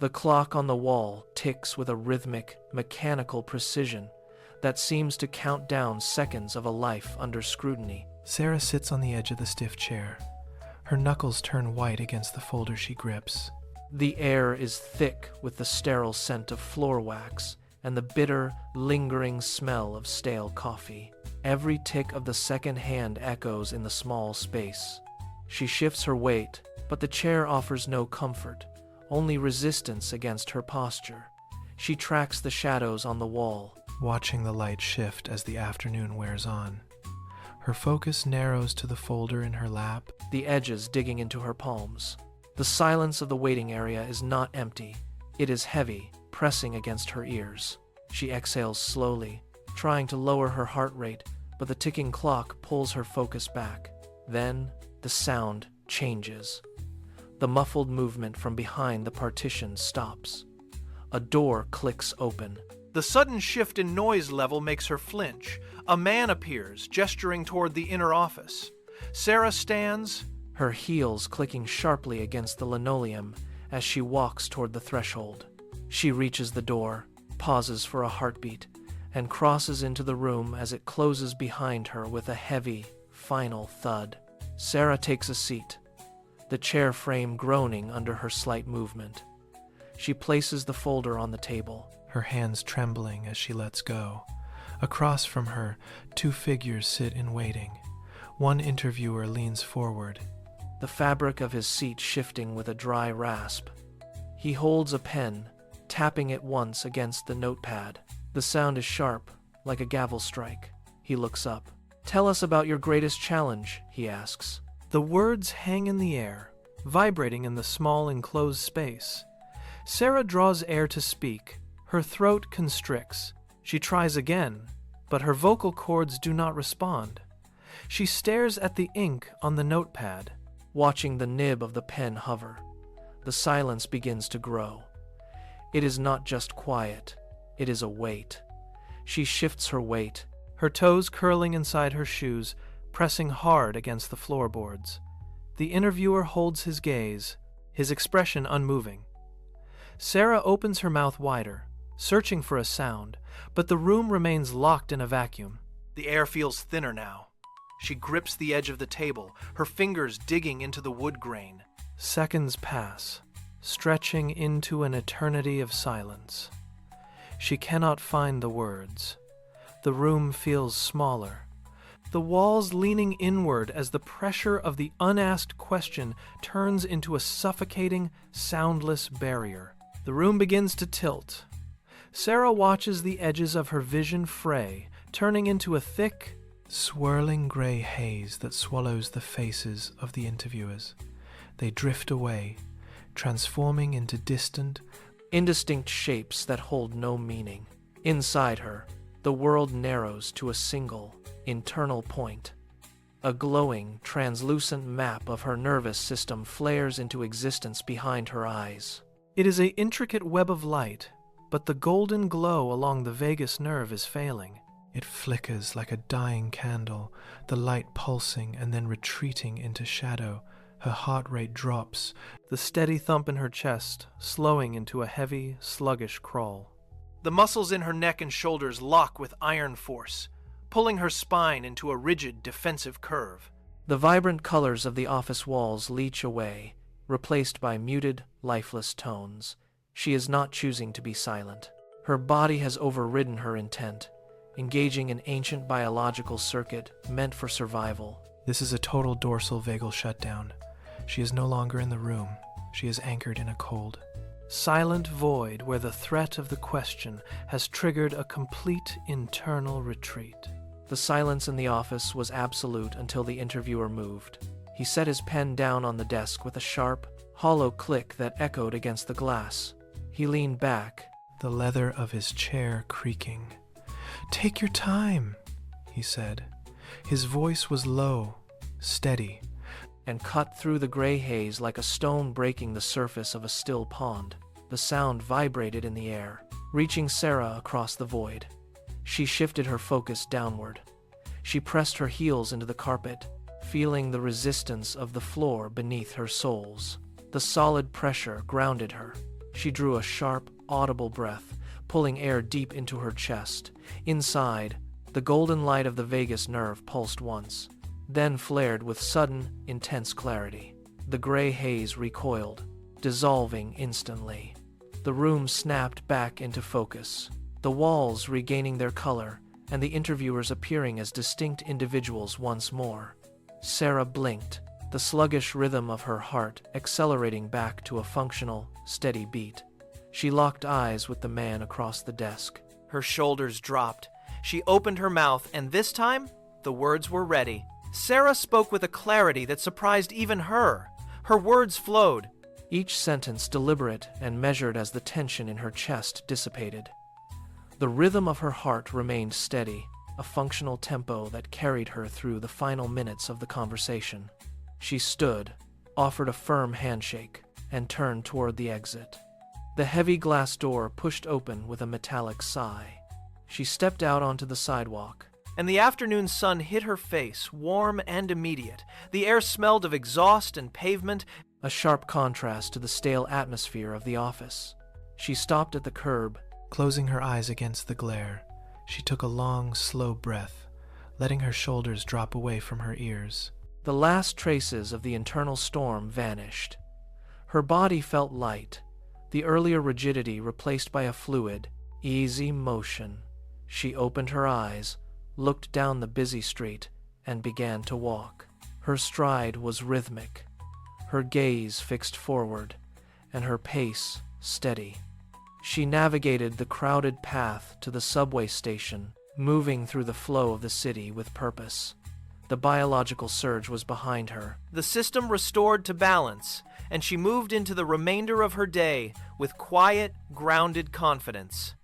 The clock on the wall ticks with a rhythmic, mechanical precision that seems to count down seconds of a life under scrutiny. Sarah sits on the edge of the stiff chair. Her knuckles turn white against the folder she grips. The air is thick with the sterile scent of floor wax and the bitter, lingering smell of stale coffee. Every tick of the second hand echoes in the small space. She shifts her weight, but the chair offers no comfort, only resistance against her posture. She tracks the shadows on the wall, watching the light shift as the afternoon wears on. Her focus narrows to the folder in her lap, the edges digging into her palms. The silence of the waiting area is not empty. It is heavy, pressing against her ears. She exhales slowly, trying to lower her heart rate, but the ticking clock pulls her focus back. Then, the sound changes. The muffled movement from behind the partition stops. A door clicks open. The sudden shift in noise level makes her flinch. A man appears, gesturing toward the inner office. Sarah stands, her heels clicking sharply against the linoleum as she walks toward the threshold. She reaches the door, pauses for a heartbeat, and crosses into the room as it closes behind her with a heavy, final thud. Sarah takes a seat, the chair frame groaning under her slight movement. She places the folder on the table, her hands trembling as she lets go. Across from her, two figures sit in waiting. One interviewer leans forward, the fabric of his seat shifting with a dry rasp. He holds a pen, tapping it once against the notepad. The sound is sharp, like a gavel strike. He looks up. "Tell us about your greatest challenge," he asks. The words hang in the air, vibrating in the small enclosed space. Sarah draws air to speak. Her throat constricts. She tries again, but her vocal cords do not respond. She stares at the ink on the notepad, watching the nib of the pen hover. The silence begins to grow. It is not just quiet, it is a weight. She shifts her weight, her toes curling inside her shoes, pressing hard against the floorboards. The interviewer holds his gaze, his expression unmoving. Sarah opens her mouth wider, searching for a sound, but the room remains locked in a vacuum. The air feels thinner now. She grips the edge of the table, her fingers digging into the wood grain. Seconds pass, stretching into an eternity of silence. She cannot find the words. The room feels smaller, the walls leaning inward as the pressure of the unasked question turns into a suffocating, soundless barrier. The room begins to tilt. Sarah watches the edges of her vision fray, turning into a thick, swirling gray haze that swallows the faces of the interviewers. They drift away, transforming into distant, indistinct shapes that hold no meaning. Inside her, the world narrows to a single, internal point. A glowing, translucent map of her nervous system flares into existence behind her eyes. It is an intricate web of light, but the golden glow along the vagus nerve is failing. It flickers like a dying candle, the light pulsing and then retreating into shadow. Her heart rate drops, the steady thump in her chest slowing into a heavy, sluggish crawl. The muscles in her neck and shoulders lock with iron force, pulling her spine into a rigid, defensive curve. The vibrant colors of the office walls leach away, replaced by muted, lifeless tones. She is not choosing to be silent. Her body has overridden her intent, engaging an ancient biological circuit meant for survival. This is a total dorsal vagal shutdown. She is no longer in the room. She is anchored in a cold, silent void where the threat of the question has triggered a complete internal retreat. The silence in the office was absolute until the interviewer moved. He set his pen down on the desk with a sharp, hollow click that echoed against the glass. He leaned back, the leather of his chair creaking. "Take your time," he said. His voice was low, steady, and cut through the gray haze like a stone breaking the surface of a still pond. The sound vibrated in the air, reaching Sarah across the void. She shifted her focus downward. She pressed her heels into the carpet, feeling the resistance of the floor beneath her soles. The solid pressure grounded her. She drew a sharp, audible breath, pulling air deep into her chest. Inside, the golden light of the vagus nerve pulsed once, then flared with sudden, intense clarity. The gray haze recoiled, dissolving instantly. The room snapped back into focus, the walls regaining their color, and the interviewers appearing as distinct individuals once more. Sarah blinked, the sluggish rhythm of her heart accelerating back to a functional, steady beat. She locked eyes with the man across the desk. Her shoulders dropped. She opened her mouth, and this time, the words were ready. Sarah spoke with a clarity that surprised even her. Her words flowed, each sentence deliberate and measured as the tension in her chest dissipated. The rhythm of her heart remained steady, a functional tempo that carried her through the final minutes of the conversation. She stood, offered a firm handshake, and turned toward the exit. The heavy glass door pushed open with a metallic sigh. She stepped out onto the sidewalk. And the afternoon sun hit her face, warm and immediate. The air smelled of exhaust and pavement, a sharp contrast to the stale atmosphere of the office. She stopped at the curb. Closing her eyes against the glare, she took a long, slow breath, letting her shoulders drop away from her ears. The last traces of the internal storm vanished. Her body felt light, the earlier rigidity replaced by a fluid, easy motion. She opened her eyes, looked down the busy street, and began to walk. Her stride was rhythmic, her gaze fixed forward, and her pace steady. She navigated the crowded path to the subway station, moving through the flow of the city with purpose. The biological surge was behind her. The system restored to balance, and she moved into the remainder of her day with quiet, grounded confidence.